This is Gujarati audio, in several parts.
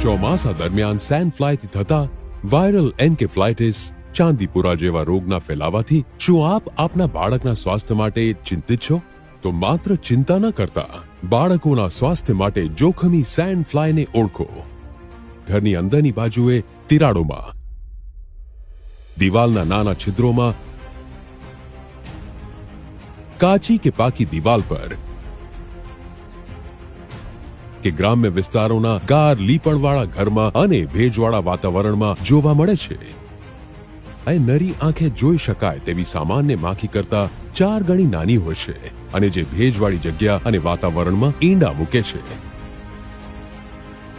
ચોમાસા દરમિયાન સેન્ડ ફ્લાયથી થતા વાયરલ એન્કેફલાઇટિસ ચાંદીપુરા જેવા રોગના ફેલાવાથી શું આપ આપના બાળકના સ્વાસ્થ્ય માટે ચિંતિત છો? તો માત્ર ચિંતા ન કરતા બાળકોના સ્વાસ્થ્ય માટે જોખમી સેન્ડ ફ્લાયને ઓળખો. ઘરની અંદરની બાજુએ તિરાડોમાં, દિવાલના નાના છિદ્રોમાં, કાચી કે પાકી દિવાલ પર કે ગ્રામ્ય વિસ્તારોના ગાર લીપણવાળા ઘરમાં અને ભેજવાળા વાતાવરણમાં જોવા મળે છે. આ નરી આંખે જોઈ શકાય તેવી સામાન્ય માખી કરતા 4 ગણી નાની હોય છે અને જે ભેજવાળી જગ્યા અને વાતાવરણમાં ઈંડા મૂકે છે.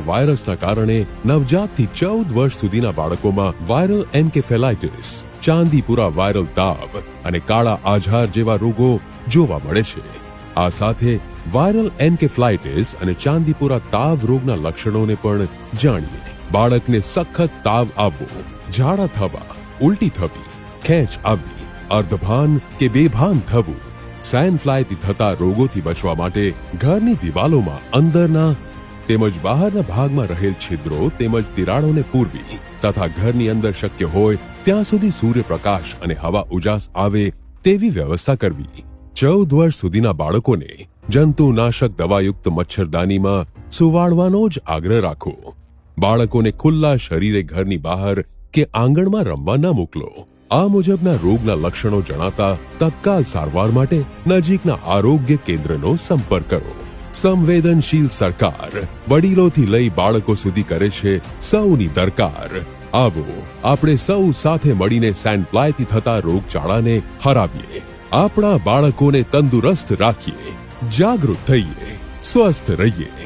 વાયરસના કારણે નવજાતથી 14 વર્ષ સુધીના બાળકોમાં વાયરલ એન્કેફેલાઇટિસ, ચાંદીપુરા વાયરલ તાવ અને કાળા આઝાર જેવા રોગો જોવા મળે છે. આ સાથે વાયરલ એન્કેફલાઇટિસ અને ચાંદીપુરા તાવ રોગના લક્ષણોને પણ જાણીએ. બાળકને સખત તાવ આવવો, ઝાડા થવા, ઉલટી થવી, ખેંચ આવવી, અર્ધભાન કે બેભાન થવું. સેન્ડ ફ્લાયથી થતા રોગોથી બચવા માટે ઘરની દિવાલોમાં અંદરના તેમજ બહારના ભાગમાં રહેલ છિદ્રો તેમજ તિરાડોને પૂરવી તથા ઘરની અંદર શક્ય હોય ત્યાં સુધી સૂર્યપ્રકાશ અને હવા ઉજાસ આવે તેવી વ્યવસ્થા કરવી. 14 વર્ષ સુધીના બાળકોને જંતુનાશક દવાયુક્ત મચ્છરદાનીમાં સુવાડવાનો જ આગ્રહ રાખો. બાળકોને ખુલ્લા શરીરે ઘરની બહાર કે આંગણમાં રમવા ન મોકલો. આ મુજબના રોગના લક્ષણો જણાતા તત્કાલ સારવાર માટે નજીકના આરોગ્ય કેન્દ્રનો સંપર્ક કરો. સંવેદનશીલ સરકાર વડીલોથી લઈ બાળકો સુધી કરે છે સૌની દરકાર. આવો આપણે સૌ સાથે મળીને સેન્ડ ફ્લાયથી થતા રોગચાળાને હરાવીએ. આપણા બાળકોને તંદુરસ્ત રાખીએ, જાગૃત થઈએ, સ્વસ્થ રહીએ.